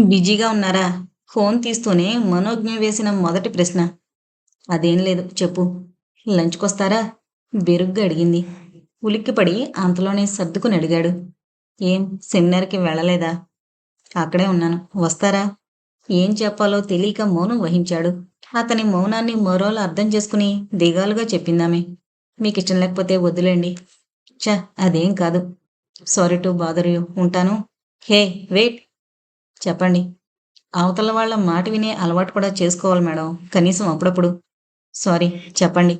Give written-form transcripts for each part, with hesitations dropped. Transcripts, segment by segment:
బిజీగా ఉన్నారా? ఫోన్ తీస్తూనే మనోజ్ఞ వేసిన మొదటి ప్రశ్న. అదేం లేదు చెప్పు. లంచ్‌కొస్తారా? బెరుగ్గా అడిగింది. ఉలిక్కిపడి అంతలోనే సర్దుకుని అడిగాడు. ఏం సెమినార్‌కి వెళ్ళలేదా? అక్కడే ఉన్నాను. వస్తారా? ఏం చెప్పాలో తెలియక మౌనం వహించాడు. అతని మౌనాన్ని మరోలా అర్థం చేసుకుని దిగాలుగా చెప్పిందామె. మీకిష్టం లేకపోతే వద్దులేండి. ఛ! అదేం కాదు. Sorry to bother you. ఉంటాను. హే! వెయిట్. చెప్పండి. అవతల వాళ్ళ మాట వినే అలవాటు కూడా చేసుకోవాలి మేడం. కనీసం అప్పుడప్పుడు. సారీ. చెప్పండి.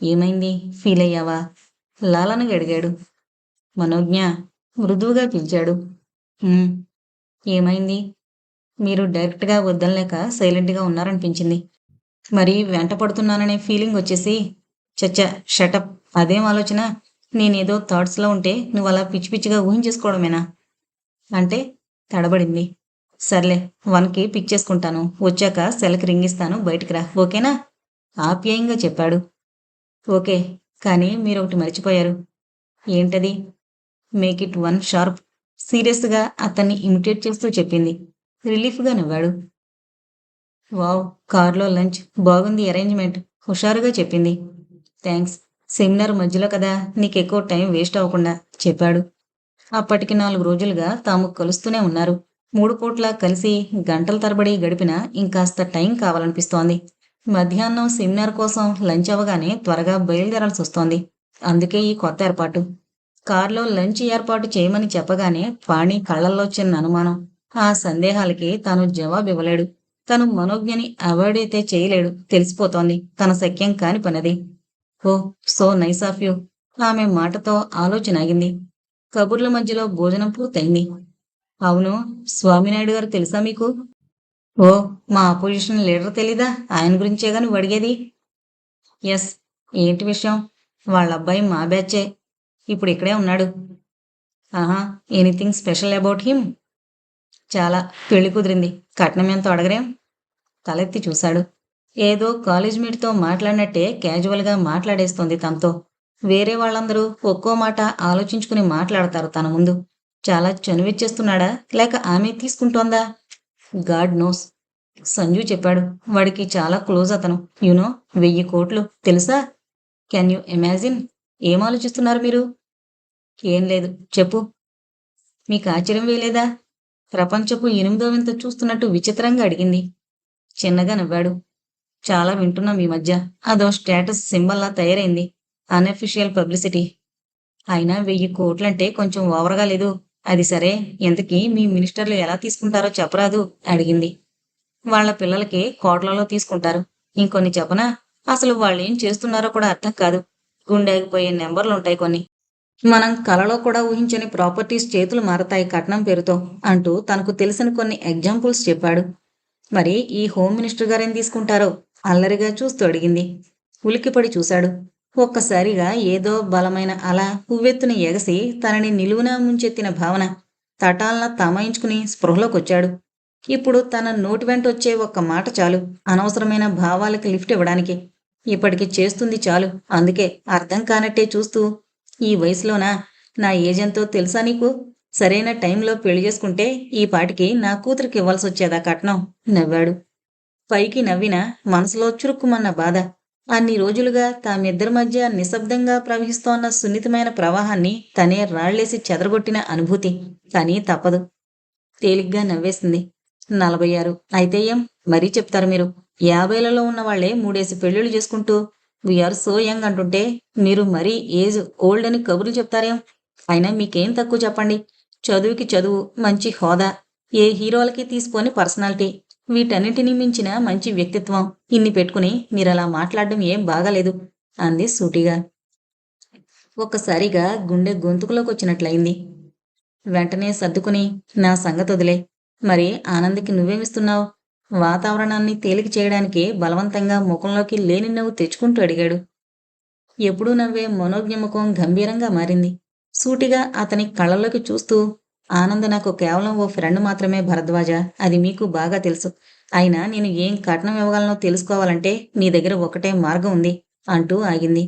ఏమైంది? ఫీలయ్యావా? లాలనగా అడిగాడు. మనోజ్ఞ మృదువుగా పిలిచాడు. "హ్మ్. ఏమైంది? మీరు డైరెక్ట్‌గా వద్దనలేక సైలెంట్‌గా ఉన్నారనిపించింది. మరి వెంట పడుతున్నాననే ఫీలింగ్ వచ్చేసి ఛ! షటప్. అదేం ఆలోచన? నేనేదో థాట్స్‌లో ఉంటే నువ్వలా పిచ్చి పిచ్చిగా ఊహించేసుకోవడమేనా?" అంటే తడబడింది. సర్లే 1కి పిక్ చేసుకుంటాను. వచ్చాక సెల్‌కి రింగిస్తాను బయటికి రా. ఓకేనా? ఆప్యాయంగా చెప్పాడు. ఓకే. కానీ మీరొకటి మర్చిపోయారు. ఏంటది? Make it 1 sharp. సీరియస్‌గా అతన్ని ఇమిటేట్ చేస్తూ చెప్పింది. రిలీఫ్‌గా నవ్వాడు. వావ్! కార్‌లో లంచ్. బాగుంది అరేంజ్‌మెంట్. హుషారుగా చెప్పింది. థాంక్స్. సెమినార్ మధ్యలో కదా నీకెక్కువ టైం వేస్ట్ అవ్వకుండా చెప్పాడు. అప్పటికి 4 రోజులుగా తాము కలుస్తూనే ఉన్నారు. 3 పూట్లా కలిసి గంటల తరబడి గడిపినా ఇంకాస్త టైం కావాలనిపిస్తోంది. మధ్యాహ్నం సెమినార్ కోసం లంచ్ అవ్వగానే త్వరగా బయలుదేరాల్సొస్తోంది. అందుకే ఈ కొత్త ఏర్పాటు. కారులో లంచ్ ఏర్పాటు చేయమని చెప్పగానే వాణి కళ్ళల్లో చిన్న అనుమానం. ఆ సందేహాలకి తాను జవాబివ్వలేడు. తను మనోజ్ఞని అవాయిడ్ అయితే చేయలేడు. తెలిసిపోతోంది. తన శక్యం కాని పనది. Oh! So nice of you. ఆమె మాటతో ఆలోచనాగింది. కబుర్ల మధ్యలో భోజనం పూర్తయింది. అవును. స్వామినాయుడు గారు తెలుసా మీకు? ఓహ్! మా అపోజిషన్ లీడర్ తెలీదా? ఆయన గురించేగా నువ్వడిగేది? యస్. ఏంటి విషయం? వాళ్ళబ్బాయి మా బ్యాచే. ఇప్పుడిక్కడే ఉన్నాడు. ఆహా! Anything special about him? చాలా. పెళ్లి కుదిరింది. కట్నమెంతో అడగరేం? తలెత్తి చూశాడు. ఏదో కాలేజ్ మేట్‌తో మాట్లాడినట్టే క్యాజువల్‌గా మాట్లాడేస్తోంది తనతో. వేరే వాళ్ళందరూ ఒక్కో మాట ఆలోచించుకుని మాట్లాడతారు తన ముందు. చాలా చనువిచ్చేస్తున్నాడా? లేక ఆమె తీసుకుంటోందా? God knows. సంజు చెప్పాడు. వాడికి చాలా క్లోజ్ అతను. యూ నో 1000,00,00,000 తెలుసా? Can you imagine? ఏం ఆలోచిస్తున్నారు మీరు? ఏం లేదు. చెప్పు. మీకు ఆశ్చర్యం వేయలేదా? ప్రపంచపు ఎనిమిదో వింత చూస్తున్నట్టు విచిత్రంగా అడిగింది. చిన్నగా నవ్వాడు. చాలా వింటున్నాం ఈ మధ్య. అదో స్టేటస్ సింబల్‌లా తయారైంది. Unofficial publicity. అయినా 1000,00,00,000 కొంచెం ఓవర్‌గా లేదు? అది సరే, ఇంతకీ మీ మినిస్టర్లు ఎలా తీసుకుంటారో చెప్పరాదు? అడిగింది. వాళ్ళ పిల్లలకి కోట్లలో తీసుకుంటారు. ఇంకొన్ని చెప్పనా? అసలు వాళ్ళేం చేస్తున్నారో కూడా అర్థం కాదు. గుండాగిపోయే నంబర్లుంటాయి కొన్ని. మనం కలలో కూడా ఊహించని ప్రాపర్టీస్ చేతులు మారతాయి కట్నం పేరుతో అంటూ తనకు తెలిసిన కొన్ని ఎగ్జాంపుల్స్ చెప్పాడు. మరి ఈ హోమ్ మినిస్టర్ గారేం తీసుకుంటారో? అల్లరిగా చూస్తూ అడిగింది. ఉలిక్కిపడి చూశాడు. ఒక్కసారిగా ఏదో బలమైన అల ఉవ్వెత్తున ఎగసి తనని నిలువునా ముంచెత్తిన భావన. తటాల్న తమాయించుకుని స్పృహలోకొచ్చాడు. ఇప్పుడు తన నోటి వెంటొచ్చే ఒక్క మాట చాలు అనవసరమైన భావాలకి లిఫ్ట్ ఇవ్వడానికి. ఇప్పటికి చేస్తుంది చాలు. అందుకే అర్థం కానట్టే చూస్తూ ఈ వయసులోనా? నా ఏజెంతో తెలుసా నీకు? సరైన టైంలో పెళ్లి చేసుకుంటే ఈ పాటికి నా కూతురికి ఇవ్వాల్సొచ్చేదా కట్నం? నవ్వాడు. పైకి నవ్వినా మనసులో చురుక్కుమన్న బాధ. అన్ని రోజులుగా తామిద్దరి మధ్య నిశ్శబ్దంగా ప్రవహిస్తోన్న సున్నితమైన ప్రవాహాన్ని తనే రాళ్ళేసి చెదరగొట్టిన అనుభూతి. కానీ తప్పదు. తేలిగ్గా నవ్వేసింది. 46. అయితే ఏం? మరీ చెప్తారు మీరు. 50లలో ఉన్నవాళ్లే 3 పెళ్ళిళ్ళు చేసుకుంటూ వీఆర్ సో యంగ్ అంటుంటే మీరు మరీ ఏజ్ ఓల్డ్ అని కబుర్లు చెప్తారేం? అయినా మీకేం తక్కువ చెప్పండి. చదువుకి చదువు, మంచి హోదా, ఏ హీరోలకి తీసిపోని పర్సనాలిటీ, వీటన్నిటినీ మించిన మంచి వ్యక్తిత్వం. ఇన్ని పెట్టుకుని మీరలా మాట్లాడడం ఏం బాగాలేదు అంది సూటిగా. ఒక్కసారిగా గుండె గొంతుకులోకొచ్చినట్లయింది. వెంటనే సర్దుకుని నా సంగతొదిలే. మరి ఆనంద్‌కి నువ్వేమిస్తున్నావ్? వాతావరణాన్ని తేలిక చేయడానికి బలవంతంగా ముఖంలోకి లేని నవ్వు తెచ్చుకుంటూ అడిగాడు. ఎప్పుడూ నవ్వే మనోజ్ఞ ముఖం గంభీరంగా మారింది. సూటిగా అతని కళ్ళలోకి చూస్తూ ఆనంద్ నాకు కేవలం ఓ ఫ్రెండ్ మాత్రమే భరద్వాజ. అది మీకు బాగా తెలుసు. అయినా నేను ఏం కట్నం ఇవ్వగలనో తెలుసుకోవాలంటే నీ దగ్గర ఒకటే మార్గం ఉంది అంటూ ఆగింది.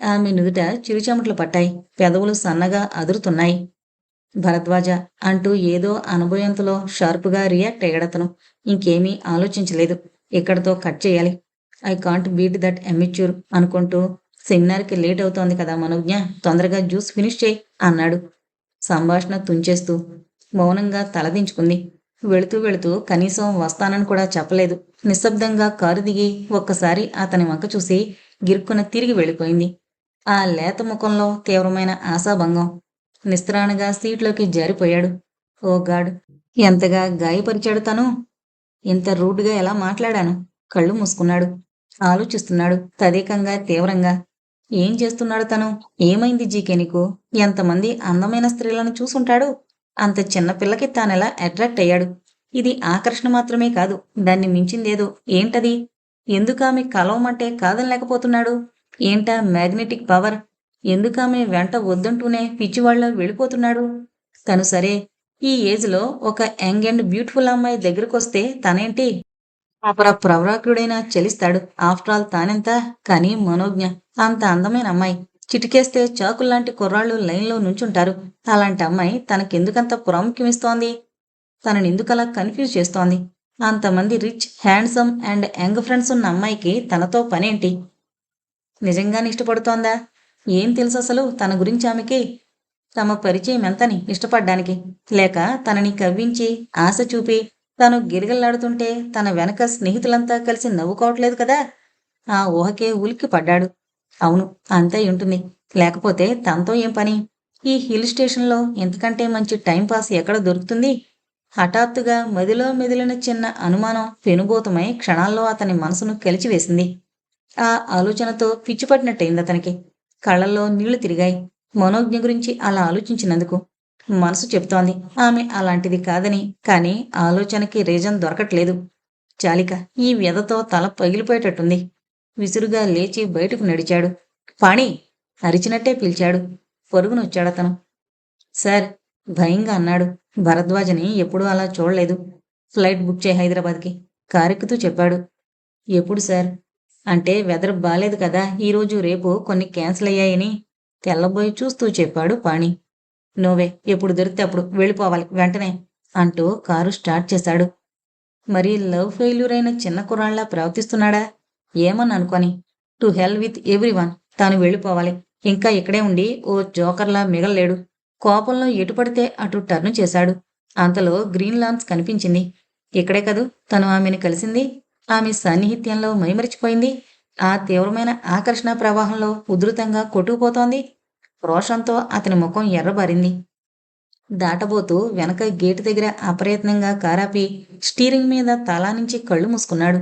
ఆమె నుదుట చిరుచెమటలు పట్టాయి. పెదవులు సన్నగా అదురుతున్నాయి. భరద్వాజ అంటూ ఏదో అనుభవంతులో షార్పుగా రియాక్ట్ అయ్యాడతను. ఇంకేమీ ఆలోచించలేదు. ఇక్కడతో కట్ చేయాలి. ఐ కాంట్ బీట్ దట్ ఎమ్మెచ్యూర్ అనుకుంటూ సెమినార్కి లేట్ అవుతోంది కదా మనోజ్ఞ, తొందరగా జ్యూస్ ఫినిష్ చేయి అన్నాడు సంభాషణ తుంచేస్తూ. మౌనంగా తలదించుకుంది. వెళుతూ వెళుతూ కనీసం వస్తానని కూడా చెప్పలేదు. నిశ్శబ్దంగా కారు దిగి ఒక్కసారి అతని వంక చూసి గిరుక్కున తిరిగి వెళ్ళిపోయింది. ఆ లేత ముఖంలో తీవ్రమైన ఆశాభంగం. నిస్త్రాణగా సీట్లోకి జారిపోయాడు. ఓ గాడ్, ఎంతగా గాయపరిచాడు తను. ఇంత రూడ్గా ఎలా మాట్లాడాను. కళ్ళు మూసుకున్నాడు. ఆలోచిస్తున్నాడు తదేకంగా, తీవ్రంగా. ఏం చేస్తున్నాడు తను? ఏమైంది జీకే నీకు? ఎంతమంది అందమైన స్త్రీలను చూసుంటాడు. అంత చిన్న పిల్లకి తానెలా అట్రాక్ట్ అయ్యాడు? ఇది ఆకర్షణ మాత్రమే కాదు, దాన్ని మించిందేదో. ఏంటది? ఎందుకామె కలవమంటే కాదనలేకపోతున్నాడు? ఏంటా మ్యాగ్నెటిక్ పవర్? ఎందుకామె వెంట వద్దంటూనే పిచ్చివాళ్ళ వెళ్ళిపోతున్నాడు? తను సరే, ఈ ఏజ్లో ఒక యంగ్ అండ్ బ్యూటిఫుల్ అమ్మాయి దగ్గరకొస్తే తనేంటి ప్రవరాకుడైనా చెలిస్తాడు. After all తానెంత? కానీ మనోజ్ఞ అంత అందమైన అమ్మాయి. చిటికేస్తే చాకుల్లాంటి కుర్రాళ్ళు లైన్లో నుంచుంటారు. అలాంటి అమ్మాయి తనకెందుకంత ప్రాముఖ్యమిస్తోంది? తననెందుకలా కన్ఫ్యూజ్ చేస్తోంది? అంతమంది rich, handsome and young friends ఉన్న అమ్మాయికి తనతో పనేంటి? నిజంగానే ఇష్టపడుతోందా? ఏం తెలుససలు తన గురించి ఆమెకి? తమ పరిచయం ఎంతని ఇష్టపడ్డానికి? లేక తనని కవ్వించి, ఆశ చూపి, తను గిరగిల్లాడుతుంటే తన వెనక స్నేహితులంతా కలిసి నవ్వుకోవట్లేదు కదా? ఆ ఊహకే ఉలిక్కి పడ్డాడు. అవును, అంతే ఉంటుంది. లేకపోతే తనతో ఏం పని? ఈ హిల్ స్టేషన్లో ఇంతకంటే మంచి టైంపాస్ ఎక్కడ దొరుకుతుంది? హఠాత్తుగా మదిలో మెదిలిన చిన్న అనుమానం పెనుభూతమై క్షణాల్లో అతని మనసును కలిచివేసింది. ఆ ఆలోచనతో పిచ్చిపట్టినట్టయింది అతనికి. కళ్ళల్లో నీళ్లు తిరిగాయి. మనోజ్ఞ గురించి అలా ఆలోచించినందుకు. మనసు చెప్తోంది ఆమె అలాంటిది కాదని, కానీ ఆలోచనకి రీజన్ దొరకట్లేదు. చాలిక, ఈ వ్యధతో తల పగిలిపోయేటట్టుంది. విసురుగా లేచి బయటకు నడిచాడు. పాణి! అరిచినట్టే పిలిచాడు. పొరుగునొచ్చాడతను. సార్! భయంగా అన్నాడు. భరద్వాజని ఎప్పుడూ అలా చూడలేదు. ఫ్లైట్ బుక్ చేయి హైదరాబాద్కి కారెక్కుతూ చెప్పాడు. ఎప్పుడు సార్? అంటే వెదర్ బాలేదు కదా, ఈరోజు రేపు కొన్ని క్యాన్సిల్ అయ్యాయని తెల్లబోయి చూస్తూ చెప్పాడు పాణి. నోవే, ఎప్పుడు దొరికితే అప్పుడు వెళ్ళిపోవాలి వెంటనే అంటూ కారు స్టార్ట్ చేశాడు. మరి లవ్ ఫెయిల్యూర్ అయిన చిన్న కుర్రాళ్ళ ప్రవర్తిస్తున్నాడా? ఏమని అనుకొని. టు హెల్ విత్ ఎవ్రీవన్, తాను వెళ్ళిపోవాలి. ఇంకా ఇక్కడే ఉండి ఓ జోకర్లా మిగల్లేడు. కోపంలో ఎటుపడితే అటు టర్న్ చేశాడు. అంతలో గ్రీన్ లాన్స్ కనిపించింది. ఇక్కడే కదూ తను ఆమెను కలిసింది. ఆమె సాన్నిహిత్యంలో మైమరిచిపోయింది. ఆ తీవ్రమైన ఆకర్షణ ప్రవాహంలో ఉధృతంగా కొట్టుకుపోతోంది. రోషంతో అతని ముఖం ఎర్రబారింది. దాటబోతూ వెనక గేటు దగ్గర అప్రయత్నంగా కారాపి స్టీరింగ్ మీద తలానించి కళ్ళు మూసుకున్నాడు.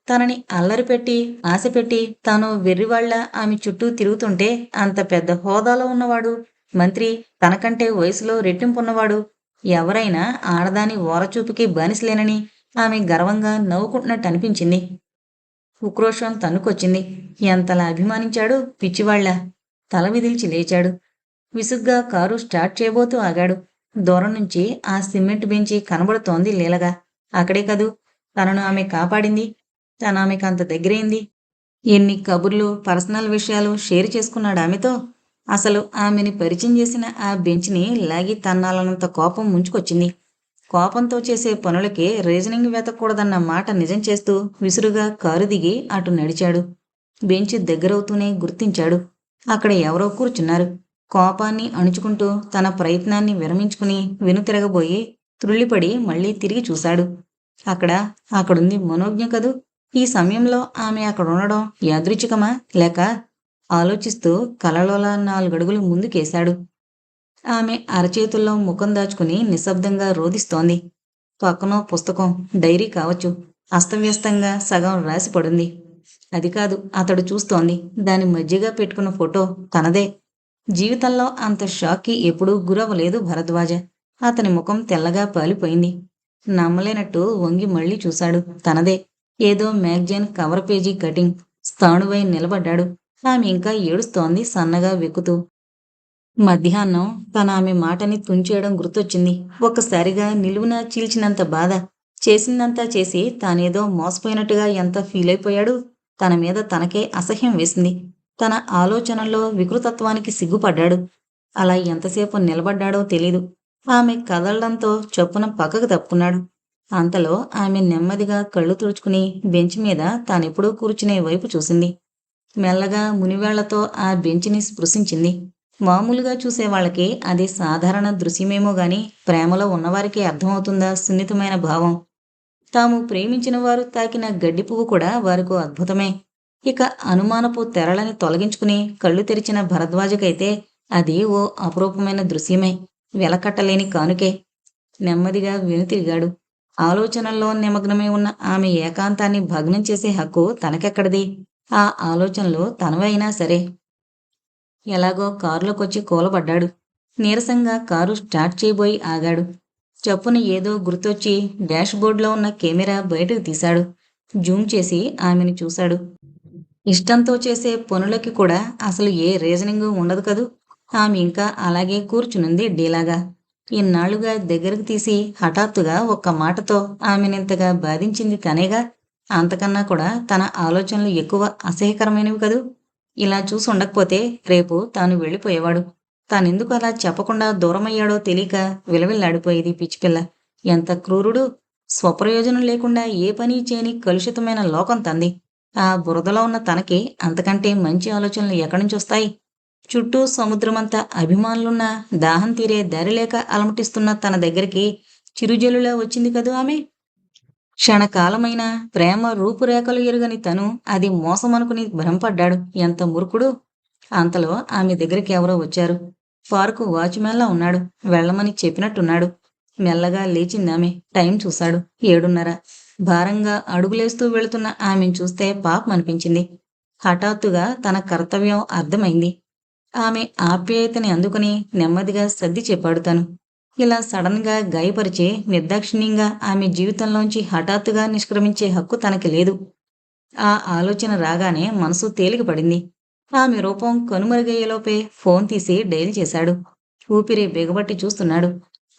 తనని అల్లరిపెట్టి, ఆశపెట్టి, తాను వెర్రివాళ్ల ఆమె చుట్టూ తిరుగుతుంటే అంత పెద్ద హోదాలో ఉన్నవాడు, మంత్రి, తనకంటే వయసులో రెట్టింపున్నవాడు, ఎవరైనా ఆడదాని ఓరచూపుకి బానిసలేనని ఆమె గర్వంగా నవ్వుకుంటున్నట్టు అనిపించింది. ఉక్రోషం తన్నుకొచ్చింది. ఎంతలా అభిమానించాడు పిచ్చివాళ్ల. తల విదిల్చి లేచాడు. విసుగ్గా కారు స్టార్ట్ చేయబోతూ ఆగాడు. దూరం నుంచి ఆ సిమెంట్ బెంచి కనబడుతోంది లీలగా. అక్కడే కదూ తనను ఆమె కాపాడింది. తనామెకంత దగ్గరైంది. ఎన్ని కబుర్లు, పర్సనల్ విషయాలు షేర్ చేసుకున్నాడు ఆమెతో. అసలు ఆమెని పరిచయం చేసిన ఆ బెంచ్ని లాగి తన్నాలన్నంత కోపం ముంచుకొచ్చింది. కోపంతో చేసే పనులకే రీజనింగ్ వెతకూడదన్న మాట నిజం చేస్తూ విసురుగా కారు దిగి అటు నడిచాడు. బెంచ్ దగ్గరవుతూనే గుర్తించాడు. అక్కడ ఎవరో కూర్చున్నారు. కోపాన్ని అణుచుకుంటూ తన ప్రయత్నాన్ని విరమించుకుని వెనుతిరగబోయి త్రుళ్ళిపడి మళ్ళీ తిరిగి చూశాడు. అక్కడుంది మనోజ్ఞ కదూ. ఈ సమయంలో ఆమె అక్కడుండడం యాదృచ్ఛికమా లేక? ఆలోచిస్తూ కలలోలా 4 అడుగులు ముందుకేశాడు. ఆమె అరచేతుల్లో ముఖం దాచుకుని నిశ్శబ్దంగా రోదిస్తోంది. పక్కనో పుస్తకం, డైరీ కావచ్చు. అస్తవ్యస్తంగా సగం రాసిపడుంది. అది కాదు అతడు చూస్తోంది. దాని మధ్యగా పెట్టుకున్న ఫోటో తనదే. జీవితంలో అంత షాక్కి ఎప్పుడూ గురవ్వలేదు భరద్వాజ. అతని ముఖం తెల్లగా పాలిపోయింది. నమ్మలేనట్టు వంగి మళ్ళీ చూశాడు. తనదే. ఏదో మ్యాగజైన్ కవర్ పేజీ కటింగ్. స్థాణువై నిలబడ్డాడు. ఆమె ఇంకా ఏడుస్తోంది సన్నగా వెక్కుతూ. మధ్యాహ్నం తన ఆమె మాటని తుంచేయడం గుర్తొచ్చింది. ఒక్కసారిగా నిలువునా చీల్చినంత బాధ. చేసిందంతా చేసి తానేదో మోసపోయినట్టుగా ఎంత ఫీలైపోయాడు. తన మీద తనకే అసహ్యం వేసింది. తన ఆలోచనల్లో వికృతత్వానికి సిగ్గుపడ్డాడు. అలా ఎంతసేపు నిలబడ్డాడో తెలీదు. ఆమె కదలడంతో చప్పున పక్కకు తప్పుకున్నాడు. అంతలో ఆమె నెమ్మదిగా కళ్ళు తుడుచుకుని బెంచ్ మీద తానెప్పుడూ కూర్చునే వైపు చూసింది. మెల్లగా మునివేళ్లతో ఆ బెంచిని స్పృశించింది. మామూలుగా చూసే వాళ్ళకి అది సాధారణ దృశ్యమేమో గాని ప్రేమలో ఉన్నవారికి అర్థమవుతుందా సున్నితమైన భావం. తాము ప్రేమించిన వారు తాకిన గడ్డి పువ్వు కూడా వారికో అద్భుతమే. ఇక అనుమానపు తెరలని తొలగించుకుని కళ్ళు తెరిచిన భరద్వాజకైతే అది ఓ అపురూపమైన దృశ్యమే. వెలకట్టలేని కానుకే. నెమ్మదిగా వెనుతిరిగాడు. ఆలోచనల్లో నిమగ్నమై ఉన్న ఆమె ఏకాంతాన్ని భగ్నం చేసే హక్కు తనకెక్కడిది? ఆ ఆలోచనలు తనవే అయినా సరే. ఎలాగో కారులోకొచ్చి కూలబడ్డాడు. నీరసంగా కారు స్టార్ట్ చేయబోయి ఆగాడు. చప్పున ఏదో గుర్తొచ్చి డాష్ బోర్డులో ఉన్న కెమెరా బయటకు తీశాడు. జూమ్ చేసి ఆమెను చూశాడు. ఇష్టంతో చేసే పనులకి కూడా అసలు ఏ రీజనింగు ఉండదు కదూ. ఆమె ఇంకా అలాగే కూర్చునుంది డీలాగా. ఇన్నాళ్లుగా దగ్గరకు తీసి హఠాత్తుగా ఒక్క మాటతో ఆమెనింతగా బాధించింది తనేగా. అంతకన్నా కూడా తన ఆలోచనలు ఎక్కువ అసహ్యకరమైనవి కదూ. ఇలా చూసి ఉండకపోతే రేపు తాను వెళ్ళిపోయేవాడు. తానెందుకు అలా చెప్పకుండా దూరమయ్యాడో తెలియక విలవిల్లాడిపోయేది పిచ్చిపిల్ల. ఎంత క్రూరుడు! స్వప్రయోజనం లేకుండా ఏ పని చేయని కలుషితమైన లోకం తంది. ఆ బురదలో ఉన్న తనకి అంతకంటే మంచి ఆలోచనలు ఎక్కడినుంచొస్తాయి? చుట్టూ సముద్రమంత అభిమానులున్నా దాహం తీరే దారిలేక అలమటిస్తున్న తన దగ్గరికి చిరుజల్లులా వచ్చింది కదూ ఆమె. క్షణకాలమైన ప్రేమ రూపురేఖలు ఎరుగని తను అది మోసమనుకుని భ్రమపడ్డాడు. ఎంత మూర్ఖుడు! అంతలో ఆమె దగ్గరికి ఎవరో వచ్చారు. పార్కు వాచ్‌మెన్‌లా ఉన్నాడు. వెళ్ళమని చెప్పినట్టున్నాడు. మెల్లగా లేచిందామె. టైం చూశాడు. 7:30. భారంగా అడుగులేస్తూ వెళుతున్న ఆమెను చూస్తే పాపమనిపించింది. హఠాత్తుగా తన కర్తవ్యం అర్థమైంది. ఆమె ఆప్యాయతని అందుకుని నెమ్మదిగా సర్ది చెప్పాడు తను. ఇలా సడన్‌గా గాయపరిచి నిర్దాక్షిణ్యంగా ఆమె జీవితంలోంచి హఠాత్తుగా నిష్క్రమించే హక్కు తనకి లేదు. ఆ ఆలోచన రాగానే మనసు తేలికపడింది. ఆమె రూపం కనుమరుగయ్యేలోపే ఫోన్ తీసి డయల్ చేశాడు. ఊపిరి బిగబట్టి చూస్తున్నాడు.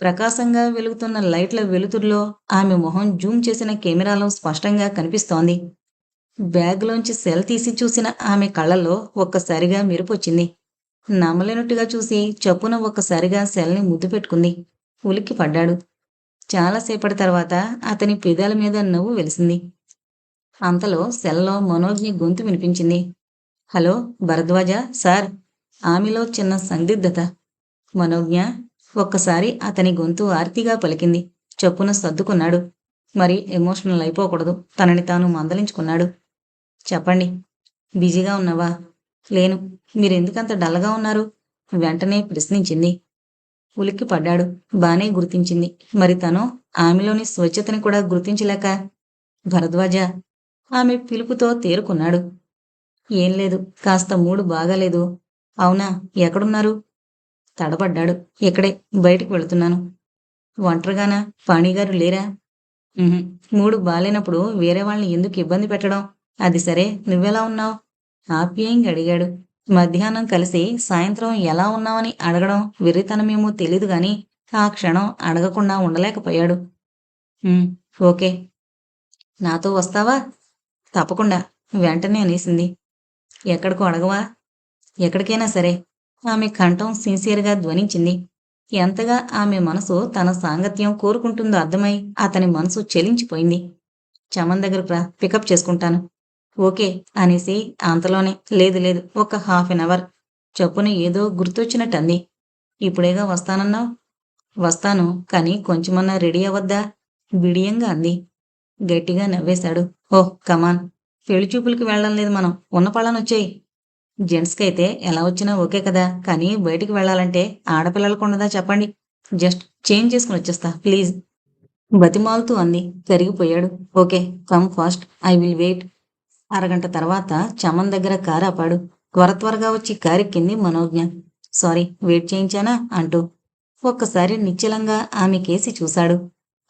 ప్రకాశంగా వెలుగుతున్న లైట్ల వెలుతురులో ఆమె మొహం జూమ్ చేసిన కెమెరాలో స్పష్టంగా కనిపిస్తోంది. బ్యాగ్‌లోంచి సెల్ తీసి చూసిన ఆమె కళ్ళల్లో ఒక్కసారిగా మెరుపొచ్చింది. నమ్మలేనట్టుగా చూసి చప్పున ఒక్కసారిగా సెల్‌ని ముద్దు పెట్టుకుంది. ఉలిక్కిపడ్డాడు. చాలాసేపటి తర్వాత అతని పెదాల మీద నవ్వు వెలిసింది. అంతలో సెల్లో మనోజ్ఞ గొంతు వినిపించింది. Hello Bharadwaj sir. ఆమెలో చిన్న సందిగ్ధత. మనోజ్ఞ. ఒక్కసారి అతని గొంతు ఆర్తిగా పలికింది. చప్పున సర్దుకున్నాడు. మరి ఎమోషనల్ అయిపోకూడదు. తనని తాను మందలించుకున్నాడు. చెప్పండి. బిజీగా ఉన్నావా? లేను. మీరెందుకంత డల్‌గా ఉన్నారు? వెంటనే ప్రశ్నించింది. ఉలిక్కిపడ్డాడు. బానే గుర్తించింది. మరి తను ఆమెలోని స్వచ్ఛతని కూడా గుర్తించలేక భరద్వాజ. ఆమె పిలుపుతో తేరుకున్నాడు. ఏం లేదు. కాస్త మూడ్ బాగాలేదు. అవునా? ఎక్కడున్నారు? తడబడ్డాడు. ఇక్కడే. బయటికి వెళుతున్నాను. ఒంటరిగానా? పాణిగారు లేరా? ఉహుం. మూడ్ బాలేనప్పుడు వేరే వాళ్ళని ఎందుకు ఇబ్బంది పెట్టడం? అది సరే, నువ్వెలా ఉన్నావ్? ఆప్యాయంగా అడిగాడు. మధ్యాహ్నం కలిసి సాయంత్రం ఎలా ఉన్నావని అడగడం వెర్రితనమేమో తెలీదు గాని ఆ క్షణం అడగకుండా ఉండలేకపోయాడు. "ఉమ్, ఓకే. నాతో వస్తావా?" "తప్పకుండా" వెంటనే అనేసింది. "ఎక్కడికో అడగవా?" "ఎక్కడికైనా సరే." ఆమె కంఠం సిన్సియర్‌గా ధ్వనించింది. ఎంతగా ఆమె మనసు తన సాంగత్యం కోరుకుంటుందో అర్థమై అతని మనసు చలించిపోయింది. "చమన్ దగ్గరకు రా, పికప్ చేసుకుంటాను." "ఓకే" అనేసి అంతలోనే లేదు లేదు ఒక హాఫ్ ఎన్ అవర్ చప్పున ఏదో గుర్తొచ్చినట్టంది. "ఇప్పుడేగా వస్తానన్నావ్?" "వస్తాను. కానీ కొంచెమన్నా రెడీ అవ్వొద్దా?" బిడియంగా అంది. గట్టిగా నవ్వేశాడు. "ఓహ్! కమాన్. పెళ్లి చూపులకి వెళ్ళడం లేదు మనం. ఉన్న పళానొచ్చేయ్." జెంట్స్‌కైతే ఎలా వచ్చినా ఓకే కదా! కానీ బయటికి వెళ్ళాలంటే ఆడపిల్లలకుండదా చెప్పండి? జస్ట్ చేంజ్ చేసుకొని వచ్చేస్తా ప్లీజ్. బతిమాలుతూ అంది. కరిగిపోయాడు. Okay. Come fast. I will wait. అరగంట తర్వాత చమన్ దగ్గర కారాపాడు. త్వరగా వచ్చి కారెక్కింది మనోజ్ఞ. Sorry wait చేయించానా? అంటూ. ఒక్కసారి నిశ్చలంగా ఆమె కేసి చూశాడు.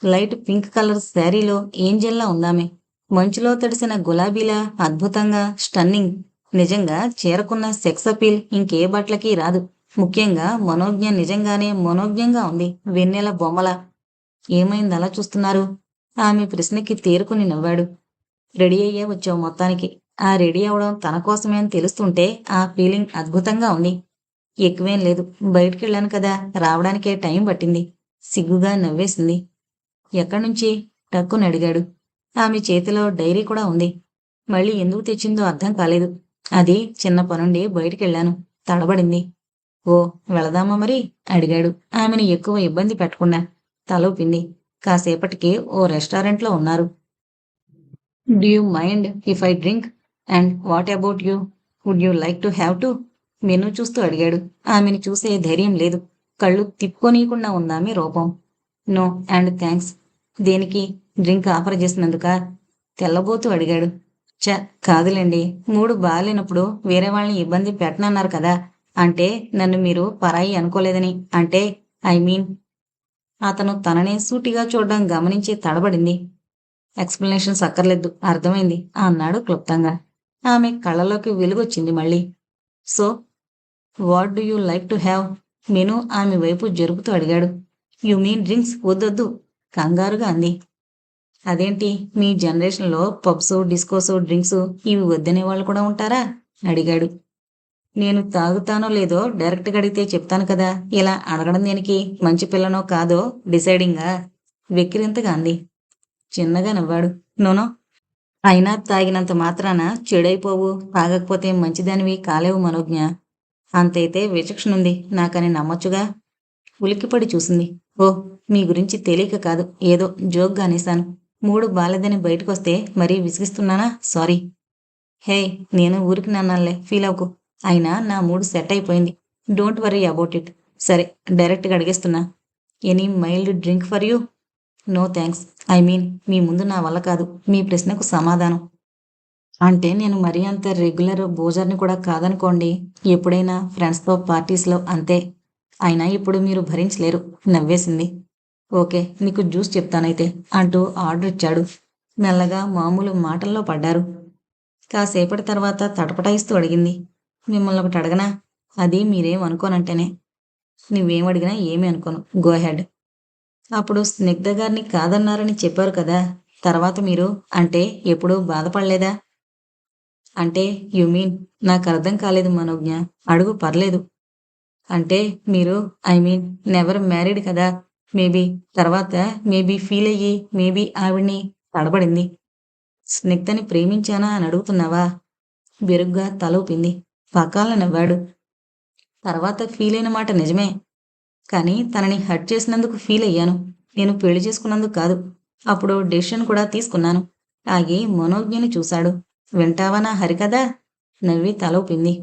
లైట్ పింక్ కలర్ శారీలో ఏంజెల్లా ఉందామె. మంచులో తడిసిన గులాబీలా అద్భుతంగా స్టన్నింగ్. నిజంగా చీరకున్న సెక్స్ అపీల్ ఇంకే బట్టలకి రాదు. ముఖ్యంగా మనోజ్ఞ నిజంగానే మనోజ్ఞంగా ఉంది. వెన్నెల బొమ్మలా. ఏమైంది అలా చూస్తున్నారు? ఆమె ప్రశ్నకి తేరుకుని నవ్వాడు. రెడీ అయ్యే వచ్చావు మొత్తానికి. ఆ రెడీ అవ్వడం తన కోసమే అని తెలుస్తుంటే ఆ ఫీలింగ్ అద్భుతంగా ఉంది. ఎక్కువేం లేదు. బయటికెళ్ళాను కదా! రావడానికే టైం పట్టింది. సిగ్గుగా నవ్వేసింది. ఎక్కడ్నుంచి? టక్కున అడిగాడు. ఆమె చేతిలో డైరీ కూడా ఉంది. మళ్ళీ ఎందుకు తెచ్చిందో అర్థం కాలేదు. అది చిన్న పనుండి బయటికెళ్ళాను. తడబడింది. ఓ వెళదామా మరి? అడిగాడు. ఆమెని ఎక్కువ ఇబ్బంది పెట్టకుండా. తల ఊపింది. కాసేపటికి ఓ రెస్టారెంట్లో ఉన్నారు. Do you mind if I drink? And what about you? Would you like to have too? Menu చూస్తూ అడిగాడు. ఆమెని చూసే ధైర్యం లేదు. కళ్ళు తిప్పుకోనీయకుండా ఉందామె రూపం. No and thanks. దేనికి? డ్రింక్ ఆఫర్ చేసినందుకా? తెల్లబోతూ అడిగాడు. ఛ! కాదులెండి. మూడ్ బాలేనప్పుడు వేరే వాళ్ళని ఇబ్బంది పెట్టనన్నారు కదా! అంటే నన్ను మీరు పరాయి అనుకోలేదని. అంటే ఐ మీన్ అతను తననే సూటిగా చూడ్డం గమనించి తడబడింది. ఎక్స్‌ప్లనేషన్స్ అక్కర్లేదు. అర్థమైంది అన్నాడు క్లుప్తంగా. ఆమె కళ్ళలోకి వెలుగొచ్చింది మళ్ళీ. So, what do you like to have? Menu ఆమె వైపు జరుపుతూ అడిగాడు. You mean drinks? వద్దొద్దు కంగారుగా అంది. అదేంటి మీ జనరేషన్‌లో పబ్సు, డిస్కోసు, డ్రింక్సు ఇవి వద్దనే వాళ్ళు కూడా ఉంటారా? అడిగాడు. నేను తాగుతానో లేదో డైరెక్ట్‌గా అడిగితే చెప్తాను కదా! ఇలా అడగడం దేనికి? మంచి పిల్లనో కాదో డిసైడింగా? వెక్కిరింతగా అంది. చిన్నగా నవ్వాడు. No no. అయినా తాగినంత మాత్రాన చెడైపోవు, తాగకపోతే మంచిదానివి కాలేవు మనోజ్ఞ. అంతైతే విచక్షణుంది. నాకని నమ్మొచ్చుగా? ఉలిక్కిపడి చూసింది. ఓహ్! మీ గురించి తెలీక కాదు. ఏదో జోక్‌గా అనేశాను. మూడ్ బాలేదని బయటకొస్తే మరీ విసిగిస్తున్నానా? సారీ. హేయ్! నేను ఊరికినే ఫీలవకు. అయినా నా మూడ్ సెట్ అయిపోయింది. Don't worry about it. సరే డైరెక్ట్‌గా అడిగేస్తున్నా. Any mild drink for you? No thanks. I mean మీ ముందు నా వల్ల కాదు. మీ ప్రశ్నకు సమాధానం. అంటే నేను మరీ అంత రెగ్యులర్ బోజర్‌ని కూడా కాదనుకోండి. ఎప్పుడైనా ఫ్రెండ్స్‌తో పార్టీస్‌లో అంతే. అయినా ఇప్పుడు మీరు భరించలేరు. నవ్వేసింది. ఓకే. నీకు జ్యూస్ చెప్తానైతే అంటూ ఆర్డర్ ఇచ్చాడు. మెల్లగా మామూలు మాటల్లో పడ్డారు. కాసేపటి తర్వాత తటపటాయిస్తూ అడిగింది. మిమ్మల్నొకటి అడగనా? అది మీరేం అనుకోనంటేనే. నువ్వేం అడిగినా ఏమీ అనుకోను. Go head. అప్పుడు స్నిగ్ధ గారిని కాదన్నారని చెప్పారు కదా! తర్వాత మీరు అంటే ఎప్పుడూ బాధపడలేదా? అంటే యూ మీన్ నాకర్థం కాలేదు మనోజ్ఞ. అడుగు పర్లేదు. అంటే మీరు ఐ మీన్ నెవర్ మ్యారీడ్ కదా! మేబీ తర్వాత మేబీ ఫీలయ్యి మేబీ ఆవిడ్ని తడబడింది. స్నిగ్ధని ప్రేమించానా అని అడుగుతున్నావా? బెరుగ్గా తల ఊపింది. పకాల నవ్వాడు. తర్వాత ఫీలయిన మాట నిజమే. కానీ తనని హర్ట్ చేసినందుకు ఫీలయ్యాను. నేను పెళ్లి చేసుకున్నందుకు కాదు. అప్పుడు డెసిషన్ కూడా తీసుకున్నాను. ఆగి మనోజ్ఞని చూశాడు. వింటావా నా హరికథ? నవ్వి తల ఊపింది.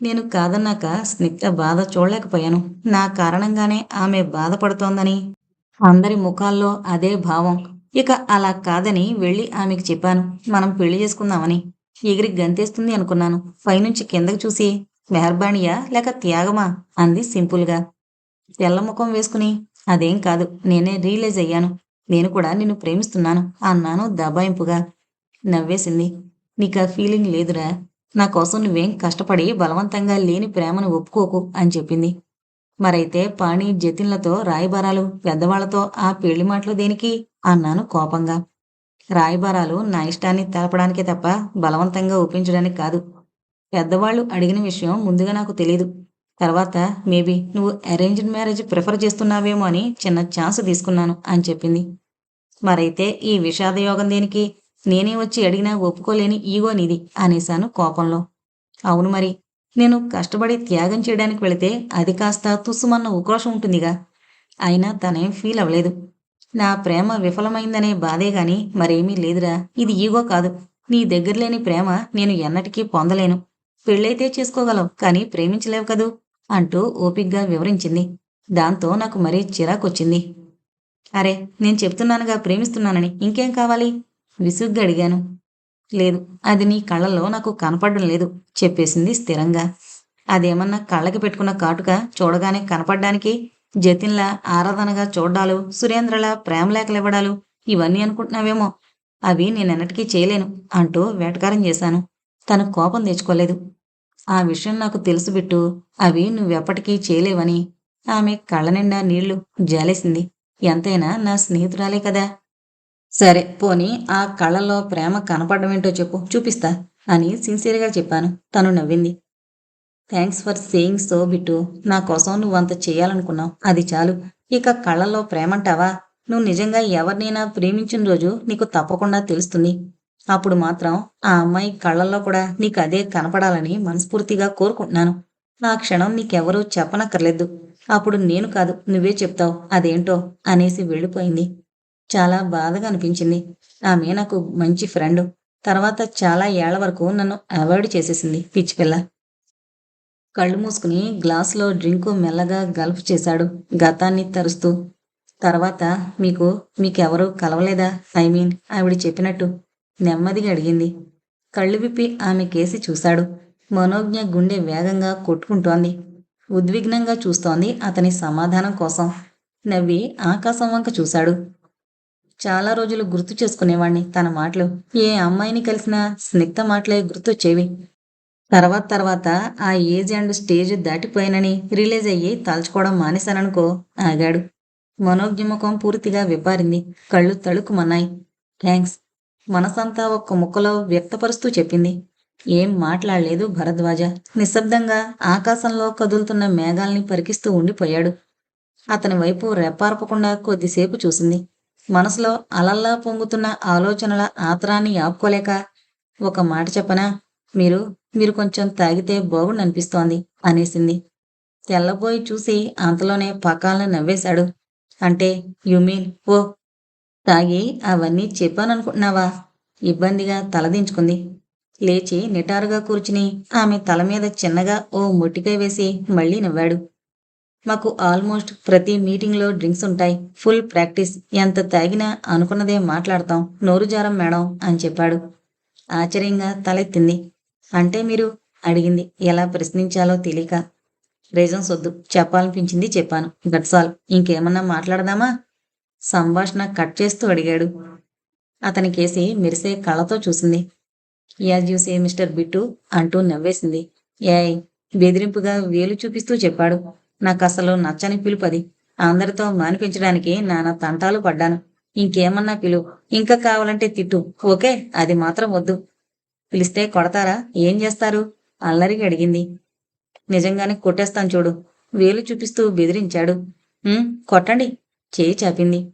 నేను కాదన్నాక స్నిగ్ధ బాధ చూడలేకపోయాను. నా కారణంగానే ఆమె బాధపడుతోందని అందరి ముఖాల్లో అదే భావం. ఇక అలా కాదని వెళ్ళి ఆమెకి చెప్పాను. మనం పెళ్లి చేసుకుందామని. ఎగిరి గంతేస్తుంది అనుకున్నాను. పైనుంచి కిందకి చూసి మెహర్బానియా లేక త్యాగమా అంది సింపుల్‌గా. తెల్ల ముఖం వేసుకుని అదేం కాదు. నేనే రియలైజ్ అయ్యాను. నేను కూడా నిన్ను ప్రేమిస్తున్నాను అన్నాను దబాయింపుగా. నవ్వేసింది. నీకా ఫీలింగ్ లేదురా. నా కోసం నువ్వేం కష్టపడి బలవంతంగా లేని ప్రేమను ఒప్పుకోకు అని చెప్పింది. మరైతే పాణి, జతిన్‌లతో రాయబారాలు, పెద్దవాళ్లతో ఆ పెళ్లి మాటలు దేనికి? అన్నాను కోపంగా. రాయబారాలు నా ఇష్టాన్ని తెలపడానికే తప్ప బలవంతంగా ఒప్పించడానికి కాదు. పెద్దవాళ్ళు అడిగిన విషయం ముందుగా నాకు తెలీదు. తర్వాత మేబీ నువ్వు అరేంజ్డ్ మ్యారేజ్ ప్రిఫర్ చేస్తున్నావేమో అని చిన్న ఛాన్స్ తీసుకున్నాను అని చెప్పింది. మరైతే ఈ విషాదయోగం దేనికి? నేనే వచ్చి అడిగినా ఒప్పుకోలేని ఈగో నీది అనేశాను కోపంలో. అవును మరి. నేను కష్టపడి త్యాగం చేయడానికి వెళితే అది కాస్త తుస్సుమన్న ఉక్రోషం ఉంటుందిగా. అయినా తనేం ఫీల్ అవ్వలేదు. నా ప్రేమ విఫలమైందనే బాధే గాని మరేమీ లేదురా. ఇది ఈగో కాదు. నీ దగ్గర లేని ప్రేమ నేను ఎన్నటికీ పొందలేను. పెళ్ళైతే చేసుకోగలవు కానీ ప్రేమించలేవు కదూ అంటూ ఓపిగ్గా వివరించింది. దాంతో నాకు మరీ చిరాకొచ్చింది. అరే నేను చెప్తున్నానుగా ప్రేమిస్తున్నానని ఇంకేం కావాలి? విసుగ్గా అడిగాను. లేదు. అది నీ కళ్ళల్లో నాకు కనపడడం లేదు చెప్పేసింది స్థిరంగా. అదేమన్నా కళ్ళకి పెట్టుకున్న కాటుక చూడగానే కనపడ్డానికి? జతిన్‌లా ఆరాధనగా చూడ్డాలు, సురేంద్రలా ప్రేమలేఖలివ్వడాలు ఇవన్నీ అనుకుంటున్నావేమో. అవి నేనెన్నటికీ చేయలేను అంటూ వెటకారం చేశాను. తను కోపం తెచ్చుకోలేదు. ఆ విషయం నాకు తెలుసు బిట్టూ. అవి నువ్వెప్పటికీ చేయలేవని. ఆమె కళ్ళనిండా నీళ్లు. జాలేసింది. ఎంతైనా నా స్నేహితురాలే కదా! సరే పోనీ ఆ కళ్ళల్లో ప్రేమ కనపడమేంటో చెప్పు చూపిస్తా అని సిన్సియర్‌గా చెప్పాను. తను నవ్వింది. Thanks for saying so Bittu. నా కోసం నువ్వంత చెయ్యాలనుకున్నావు. అది చాలు. ఇక కళ్ళల్లో ప్రేమంటావా? నువ్వు నిజంగా ఎవరినైనా ప్రేమించిన రోజు నీకు తప్పకుండా తెలుస్తుంది. అప్పుడు మాత్రం ఆ అమ్మాయి కళ్ళల్లో కూడా నీకదే కనపడాలని మనస్ఫూర్తిగా కోరుకుంటున్నాను. ఆ క్షణం నీకెవరూ చెప్పనక్కర్లేదు. అప్పుడు నేను కాదు నువ్వే చెప్తావు అదేంటో అనేసి వెళ్ళిపోయింది. చాలా బాధగా అనిపించింది. ఆమె నాకు మంచి ఫ్రెండు. తర్వాత చాలా ఏళ్ల వరకు నన్ను అవాయిడ్ చేసేసింది పిచ్చిపిల్ల. కళ్ళు మూసుకుని గ్లాసులో డ్రింకు మెల్లగా గల్ఫ్ చేశాడు గతాన్ని తరుస్తూ. తర్వాత మీకు మీకెవరూ కలవలేదా? ఐ మీన్ ఆవిడ చెప్పినట్టు నెమ్మదిగా అడిగింది. కళ్ళు విప్పి ఆమె కేసి చూశాడు. మనోజ్ఞ గుండె వేగంగా కొట్టుకుంటోంది. ఉద్విగ్నంగా చూస్తోంది అతని సమాధానం కోసం. నవ్వి ఆకాశం వంక చూశాడు. చాలా రోజులు గుర్తు చేసుకునేవాణ్ణి తన మాటలు. ఏ అమ్మాయిని కలిసినా స్నిగ్ధ మాటలే గుర్తొచ్చేవి. తర్వాత తర్వాత ఆ ఏజ్ అండ్ స్టేజ్ దాటిపోయానని రిలీజ్ అయ్యి తలుచుకోవడం మానేశాననుకో ఆగాడు. మనోజ్ఞ ముఖం పూర్తిగా విప్పారింది. కళ్ళు తళుక్కుమన్నాయి. థ్యాంక్స్. మనసంతా ఒక్క ముక్కలో వ్యక్తపరుస్తూ చెప్పింది. ఏం మాట్లాడలేదు భరద్వాజ. నిశ్శబ్దంగా ఆకాశంలో కదులుతున్న మేఘాల్ని పరికిస్తూ ఉండిపోయాడు. అతని వైపు రెప్పార్పకుండా కొద్దిసేపు చూసింది. మనసులో అలల్లా పొంగుతున్న ఆలోచనల ఆత్రాన్ని ఆపుకోలేక, ఒక మాట చెప్పనా? మీరు మీరు కొంచెం తాగితే బాగుండనిపిస్తోంది అనేసింది. తెల్లబోయి చూసి అంతలోనే పకాలను నవ్వేశాడు. అంటే యు మీన్ ఓ తాగి అవన్నీ చెప్పాననుకుంటున్నావా? ఇబ్బందిగా తలదించుకుంది. లేచి నిటారుగా కూర్చుని ఆమె తల మీద చిన్నగా ఓ మొట్టికాయ వేసి మళ్ళీ నవ్వాడు. మాకు ఆల్మోస్ట్ ప్రతి మీటింగ్లో డ్రింక్స్ ఉంటాయి. Full practice. ఎంత తాగినా అనుకున్నదే మాట్లాడతాం. నోరు జారం మేడం అని చెప్పాడు. ఆశ్చర్యంగా తలెత్తింది. అంటే మీరు అడిగింది ఎలా ప్రశ్నించాలో తెలియక. రీజన్స్ వద్దు. చెప్పాలనిపించింది చెప్పాను. That's all. ఇంకేమన్నా మాట్లాడదామా? సంభాషణ కట్ చేస్తూ అడిగాడు. అతనికేసి మెరిసే కళ్ళతో చూసింది. As you say mister Bittu అంటూ నవ్వేసింది. ఏయ్ బెదిరింపుగా వేలు చూపిస్తూ చెప్పాడు. నాకసలు నచ్చని పిలుపది. అందరితో మానిపించడానికి నానా తంటాలు పడ్డాను. ఇంకేమన్నా పిలువు. ఇంకా కావాలంటే తిట్టు. ఓకే అది మాత్రం వద్దు. పిలిస్తే కొడతారా? ఏం చేస్తారు? అల్లరిగా అడిగింది. నిజంగానే కొట్టేస్తాను చూడు. వేలు చూపిస్తూ బెదిరించాడు. కొట్టండి. చేయి చాపింది.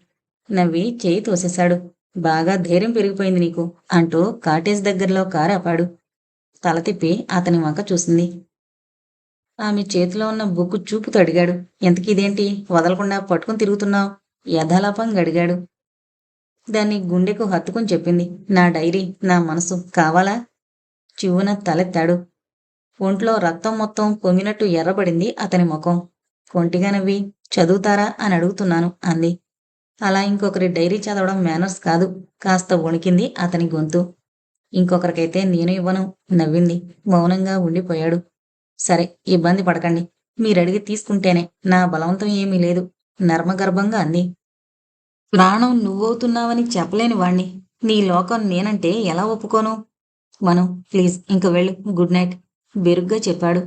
నవ్వి చేయి తోసేశాడు. బాగా ధైర్యం పెరిగిపోయింది నీకు అంటూ కాటేజ్ దగ్గరలో కారు ఆపాడు. తల తిప్పి అతని వంక చూసింది. ఆమె చేతిలో ఉన్న బుక్కు చూపుతూ అడిగాడు. ఇంతకిదేంటి వదలకుండా పట్టుకుని తిరుగుతున్నావు? యథాలాపంగా అడిగాడు. దాన్ని గుండెకు హత్తుకుని చెప్పింది. నా డైరీ, నా మనసు కావాలా? చివ్వున తలెత్తాడు. ఒంట్లో రక్తం మొత్తం పొంగినట్టు ఎర్రబడింది అతని ముఖం. కొంటిగా నవ్వి చదువుతారా అని అడుగుతున్నాను అంది. అలా ఇంకొకరి డైరీ చదవడం మేనర్స్ కాదు. కాస్త వణికింది అతని గొంతు. ఇంకొకరికైతే నేను ఇవ్వను నవ్వింది. మౌనంగా ఉండిపోయాడు. సరే ఇబ్బంది పడకండి. మీరడిగి తీసుకుంటేనే. నా బలవంతం ఏమీ లేదు నర్మగర్భంగా అంది. ప్రాణం నువ్వవుతున్నావని చెప్పలేని వాణ్ణి. నీ లోకం నేనంటే ఎలా ఒప్పుకోను? మను ప్లీజ్ ఇంక వెళ్ళు. గుడ్ నైట్ బెరుగ్గా చెప్పాడు.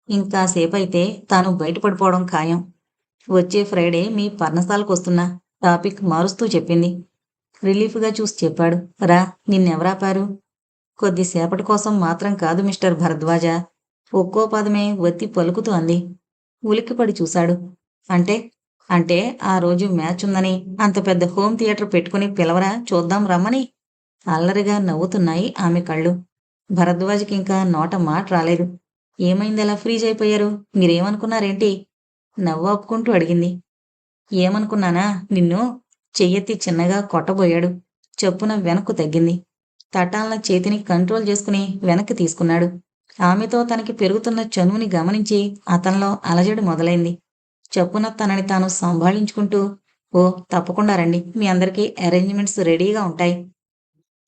ఇంకాసేపైతే తాను బయటపడిపోవడం ఖాయం. వచ్చే ఫ్రైడే మీ పర్ణశాలకొస్తున్నా టాపిక్ మారుస్తూ చెప్పింది. రిలీఫ్గా చూసి చెప్పాడు. రా నిన్నెవరాపారు? కొద్దిసేపటి కోసం మాత్రం కాదు మిస్టర్ భరద్వాజ. ఒక్కో పదమే వత్తి పలుకుతూ అంది. ఉలిక్కిపడి చూశాడు. అంటే అంటే ఆ రోజు మ్యాచ్ ఉందని అంత పెద్ద హోమ్ థియేటర్ పెట్టుకుని పిలవరా చూద్దాం రమ్మని. అల్లరిగా నవ్వుతున్నాయి ఆమె కళ్ళు. భరద్వాజ్కి ఇంకా నోట మాట రాలేదు. ఏమైంది అలా ఫ్రీజ్ అయిపోయారు? మీరేమనుకున్నారేంటి? నవ్వాపుకుంటూ అడిగింది. ఏమనుకున్నానా? నిన్ను చెయ్యెత్తి చిన్నగా కొట్టబోయాడు. చప్పున వెనక్కు తగ్గింది. తటాలన చేతిని కంట్రోల్ చేసుకుని వెనక్కి తీసుకున్నాడు. ఆమెతో తనకి పెరుగుతున్న చనువుని గమనించి అతనిలో అలజడి మొదలైంది. చప్పున తనని తాను సంభాళించుకుంటూ ఓ తప్పకుండా రండి. మీ అందరికీ అరేంజ్మెంట్స్ రెడీగా ఉంటాయి.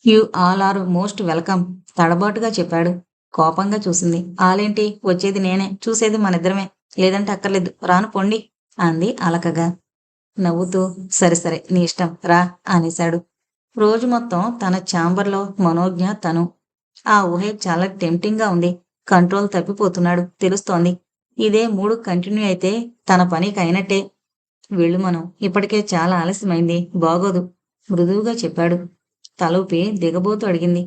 You all are most welcome తడబాటుగా చెప్పాడు. కోపంగా చూసింది. ఆలేంటి? వచ్చేది నేనే. చూసేది మనిద్దరమే. లేదంటే అక్కర్లేదు. రాను పొండి అంది అలకగా. నవ్వుతూ సరే సరే నీ ఇష్టం రా అనేశాడు. రోజు మొత్తం తన ఛాంబర్లో మనోజ్ఞ తను. ఆ ఊహే చాలా టెంప్టింగ్గా ఉంది. కంట్రోల్ తప్పిపోతున్నాడు తెలుస్తోంది. ఇదే మూడు కంటిన్యూ అయితే తన పనికి అయినట్టే. వెళ్ళు మనం. ఇప్పటికే చాలా ఆలస్యమైంది. బాగోదు మృదువుగా చెప్పాడు. తలూపి దిగబోతూ అడిగింది.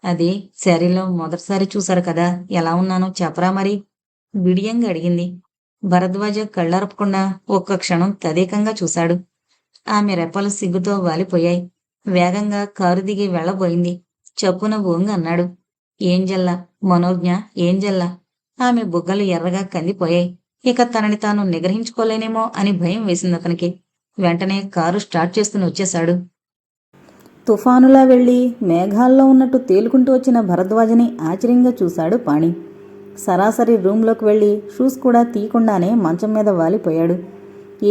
అది శారీలో మొదటిసారి చూశారు కదా ఎలా ఉన్నానో చెప్పరా మరి బిడియంగా అడిగింది. భరద్వాజ కళ్ళార్పకుండా ఒక్క క్షణం తదేకంగా చూశాడు. ఆమె రెప్పలు సిగ్గుతో వాలిపోయాయి. వేగంగా కారు దిగి వెళ్ళబోయింది. చప్పున ఓంగి అన్నాడు. ఏంజెల్లా, మనోజ్ఞ, ఏంజెల్లా. ఆమె బుగ్గలు ఎర్రగా కందిపోయాయి. ఇక తనని తాను నిగ్రహించుకోలేనేమో అని భయం వేసింది అతనికి. వెంటనే కారు స్టార్ట్ చేసుకుని వచ్చేశాడు. తుఫానులా వెళ్ళి మేఘాల్లో ఉన్నట్టు తేలుకుంటూ వచ్చిన భరద్వాజని ఆశ్చర్యంగా చూశాడు పాణి. సరాసరి రూంలోకి వెళ్ళి షూస్ కూడా తీయకుండానే మంచం మీద వాలిపోయాడు.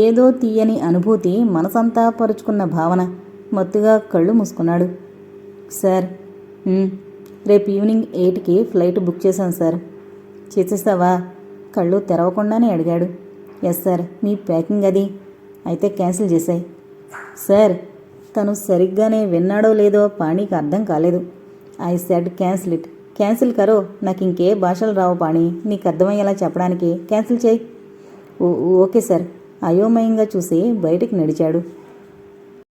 ఏదో తీయని అనుభూతి మనసంతా పరుచుకున్న భావన. మత్తుగా కళ్ళు మూసుకున్నాడు. సార్, రేపు ఈవినింగ్ 8కి ఫ్లైట్ బుక్ చేశాను సార్. చేసేసావా? కళ్ళు తెరవకుండానే అడిగాడు. Yes sir. మీ ప్యాకింగ్ అది? అయితే క్యాన్సిల్ చేశాయి. సార్, తను సరిగ్గానే విన్నాడో లేదో పాణికి అర్థం కాలేదు. I said cancel it. Cancel కరో. నాకు ఇంకే భాషలు రావు పాణి, నీకు అర్థమయ్యేలా చెప్పడానికి. క్యాన్సిల్ చేయి. Okay sir. అయోమయంగా చూసి బయటికి నడిచాడు.